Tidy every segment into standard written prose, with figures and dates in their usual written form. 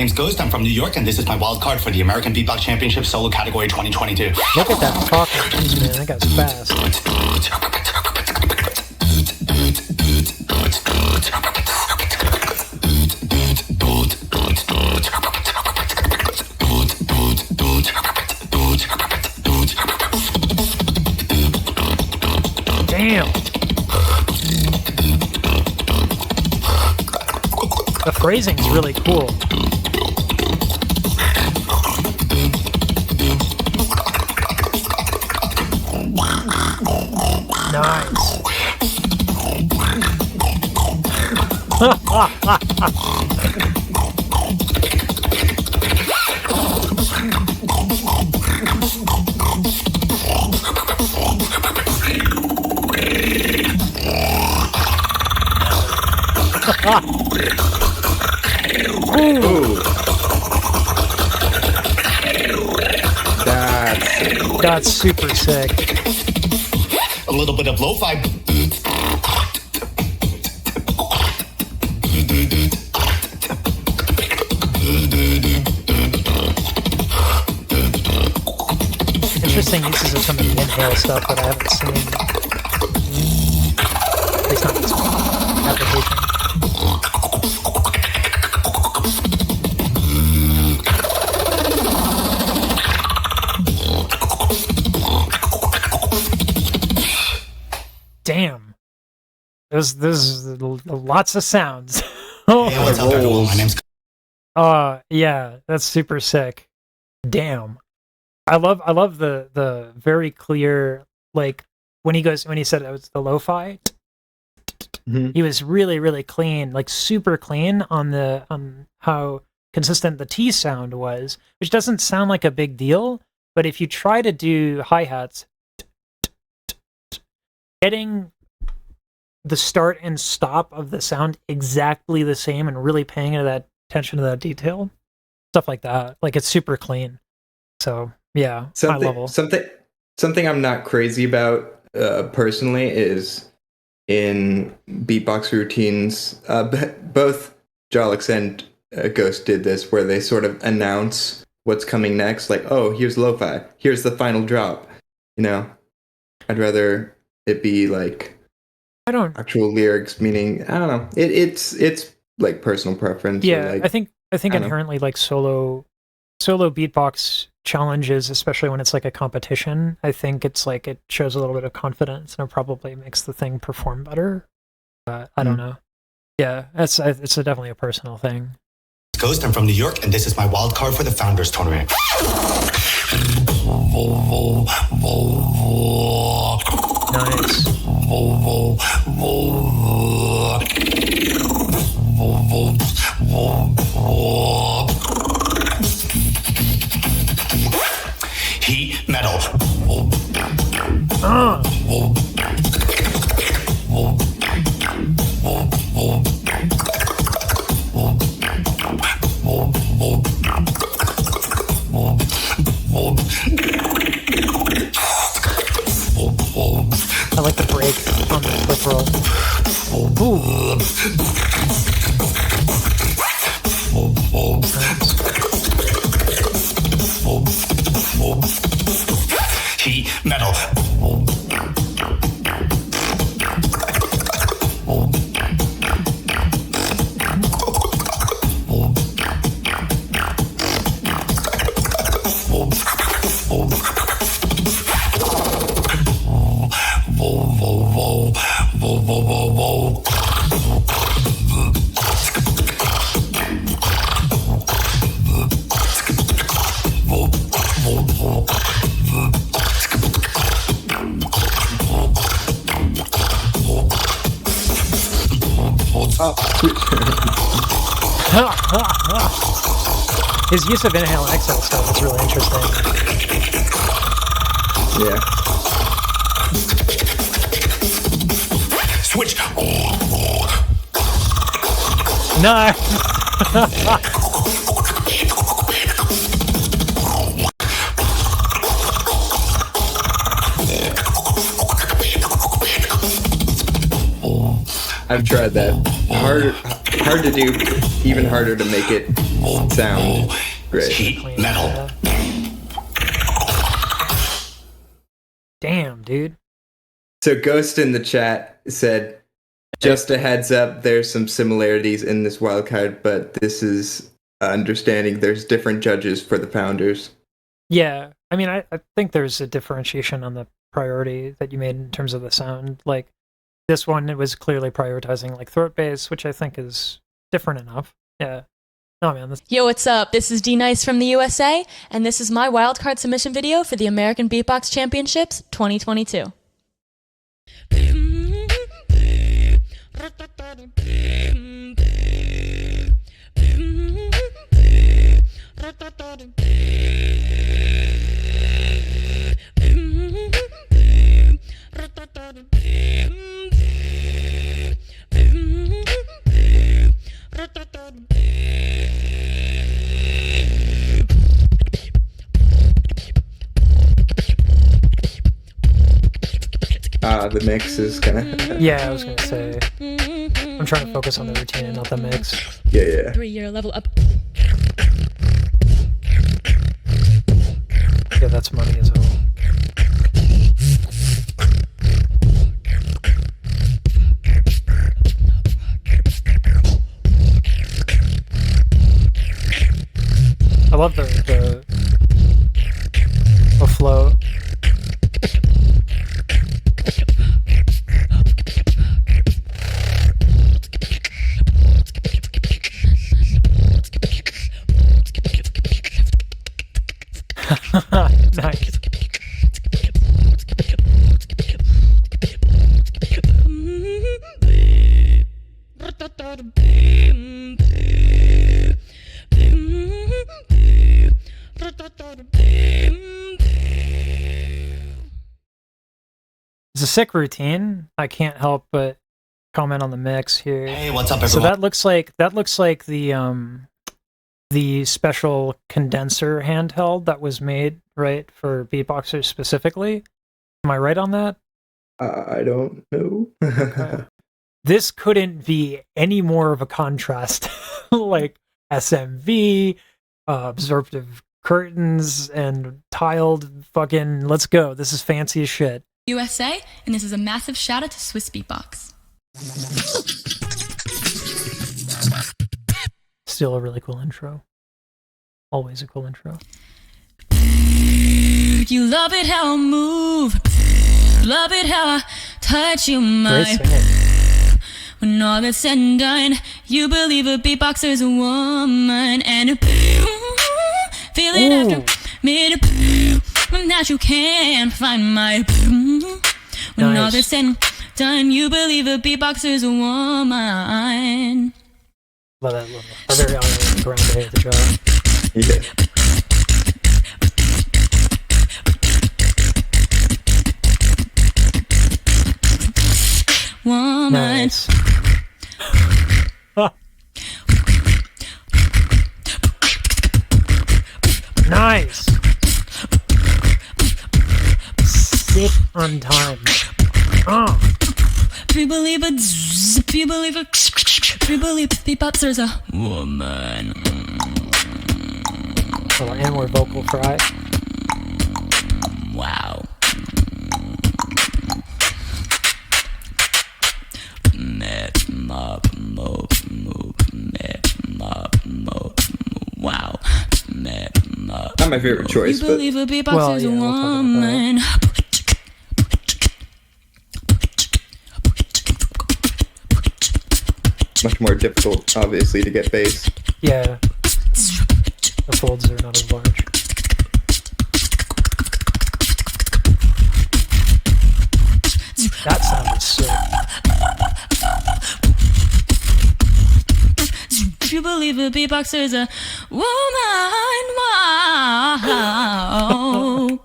name's Ghost. I'm from New York, and this is my wild card for the American Beatbox Championship solo category 2022. Look at that talking, man. That guy's fast. Damn. The phrasing's really cool. Nice. Ooh. That's super sick. A little bit of lo-fi. Interesting uses of some of the inhale stuff that I haven't seen. At least not this application. Damn. There's lots of sounds. Hey, what's up, everyone? My name's... Yeah, that's super sick. Damn. I love the very clear, like when he said it was the lo-fi, he was really clean, like super clean on how consistent the T sound was, which doesn't sound like a big deal, but if you try to do hi-hats, getting the start and stop of the sound exactly the same and really paying attention to that detail, stuff like that, like it's super clean. So yeah, high level. Something I'm not crazy about personally is in beatbox routines. Both Jolix and Ghost did this, where they sort of announce what's coming next. Like, oh, here's lo-fi. Here's the final drop. You know, I'd rather it be like actual lyrics. Meaning, I don't know. It's like personal preference. Yeah, like, I think inherently like solo beatbox challenges, especially when it's like a competition, I think it's like it shows a little bit of confidence and it probably makes the thing perform better. I don't know. Yeah, it's definitely a personal thing. Ghost. I'm from New York, and this is my wild card for the Founders Tournament. Nice. Heat metal. I like the break on the flip roll. Heat metal. His use of inhale and exhale stuff is really interesting. Yeah. Switch. No. I've tried that. Hard to do, even harder to make it sound. Great. Heat metal. Damn, dude. So Ghost in the chat said, just a heads up, there's some similarities in this wildcard, but this is understanding there's different judges for the pounders. Yeah, I mean, I think there's a differentiation on the priority that you made in terms of the sound. Like, this one, it was clearly prioritizing, like, throat bass, which I think is different enough. Yeah. No, man. Yo, what's up? This is D-Nice from the USA, and this is my wildcard submission video for the American Beatbox Championships 2022. The mix is kind of... Yeah, I was going to say. I'm trying to focus on the routine and not the mix. Yeah. 3-year level up. Yeah, that's money as well. I love the flow. Nice. It's a sick routine. I can't help but comment on the mix here. Hey, what's up, everyone? So that looks like the special condenser handheld that was made, right, for beatboxers specifically. Am I right on that? I don't know. This couldn't be any more of a contrast. Like SMV, absorptive curtains, and tiled fucking, let's go. This is fancy as shit. USA, and this is a massive shout out to Swiss Beatbox. Still a really cool intro. Always a cool intro. You love it how I move, love it how I touch you, Great my. singing. When all is said and done, you believe a beatboxer's a woman, and feel it after me that you can't find my. When all is said and done, you believe a beatboxer's a woman. Love that. A very honorary ground to hit the job. Yeah. Woman. Nice. Nice. Sick on time. We believe beatboxer's a woman. Little inward vocal fry. Wow. Wow. Not my favorite choice, You but believe a beatboxer's a We'll talk about that. woman. much more difficult, obviously, to get bass. Yeah. The folds are not as large. That sound is sick. You believe a beatboxer's a woman. Wow.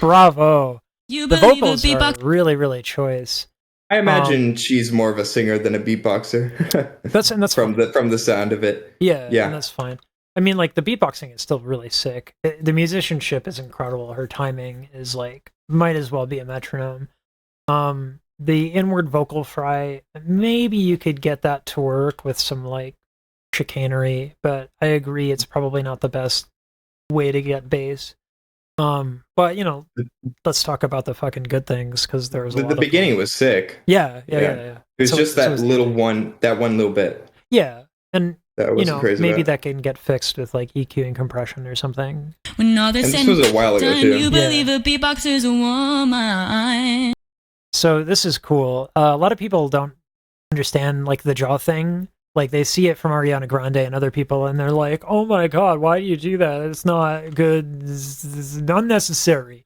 Bravo. You The believe a vocals are beatbox. really, really choice. I imagine she's more of a singer than a beatboxer. That's from fine. the sound of it. Yeah, Yeah. and that's fine. I mean, like, the beatboxing is still really sick. The musicianship is incredible. Her timing is, like, might as well be a metronome. The inward vocal fry, maybe you could get that to work with some, like, chicanery, but I agree it's probably not the best way to get bass. But you know, let's talk about the fucking good things because there was a lot The beginning was sick. Yeah. It was just that one little bit. Yeah, and That you know, crazy maybe about. that can get fixed with like EQ and compression or something. When all this And this was a while ago done, too. you believe a beatboxer's a woman. So this is cool. A lot of people don't understand like the jaw thing. Like they see it from Ariana Grande and other people, and they're like, "Oh my god, why do you do that? It's not good. It's unnecessary."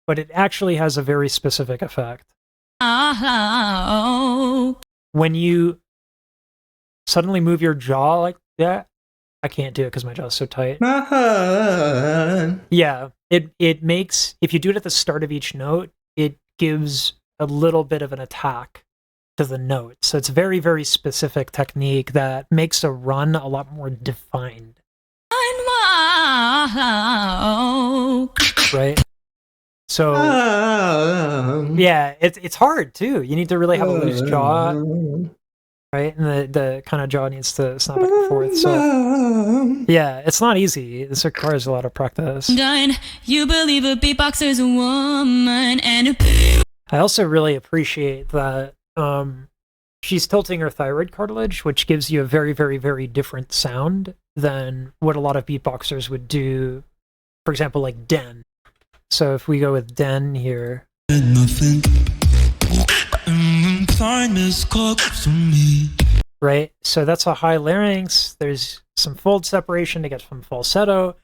But it actually has a very specific effect. Oh. When you suddenly move your jaw like that, I can't do it because my jaw's so tight. Yeah, it makes, if you do it at the start of each note, it gives a little bit of an attack to the note. So it's very, very specific technique that makes a run a lot more defined. Right? So yeah, it's hard too. You need to really have a loose jaw, right? And the kind of jaw needs to snap back and forth. So yeah, it's not easy. This requires a lot of practice. Done. You believe a beatboxer's a woman and I also really appreciate that she's tilting her thyroid cartilage, which gives you a very, very, very different sound than what a lot of beatboxers would do. For example, like Den. So if we go with Den here, right? So that's a high larynx. There's some fold separation to get from falsetto.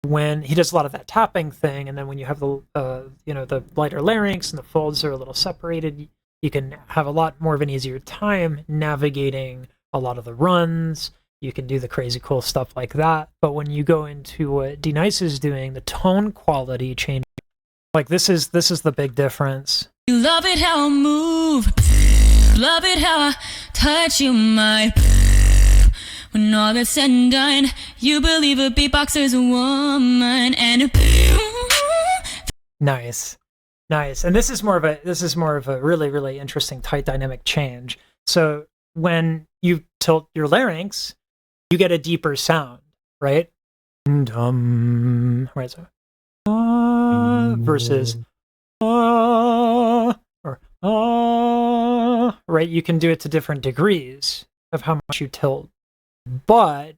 When he does a lot of that tapping thing, and then when you have the the lighter larynx and the folds are a little separated, you can have a lot more of an easier time navigating a lot of the runs. You can do the crazy cool stuff like that. But when you go into what D-Nice is doing, the tone quality changes. Like this is the big difference. you love it how I move. Love it how I touch you, my. When all that's said and done, you believe a beatboxer's a woman and Nice. And this is more of a really, really interesting tight dynamic change. So when you tilt your larynx, you get a deeper sound, right? Right, so versus or right? You can do it to different degrees of how much you tilt. But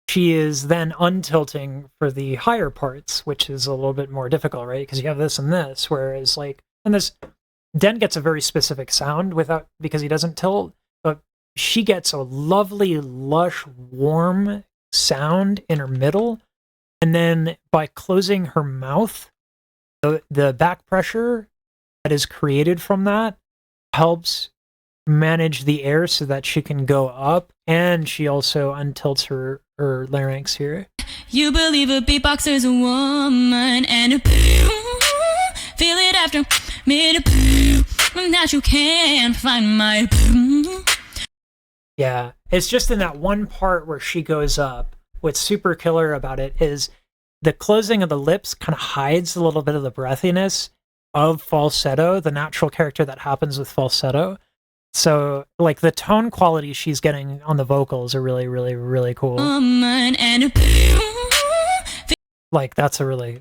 she is then untilting for the higher parts, which is a little bit more difficult, right? Because you have this and this, whereas like, and this, Den gets a very specific sound because he doesn't tilt, but she gets a lovely, lush, warm sound in her middle. And then by closing her mouth, the back pressure that is created from that helps manage the air so that she can go up, and she also untilts her larynx here. you believe a beatboxer's a woman and feel it after me that you can't find my. Yeah, it's just in that one part where she goes up. What's super killer about it is the closing of the lips kind of hides a little bit of the breathiness of falsetto, the natural character that happens with falsetto. So, like, the tone quality she's getting on the vocals are really, really, really cool. Like, that's a really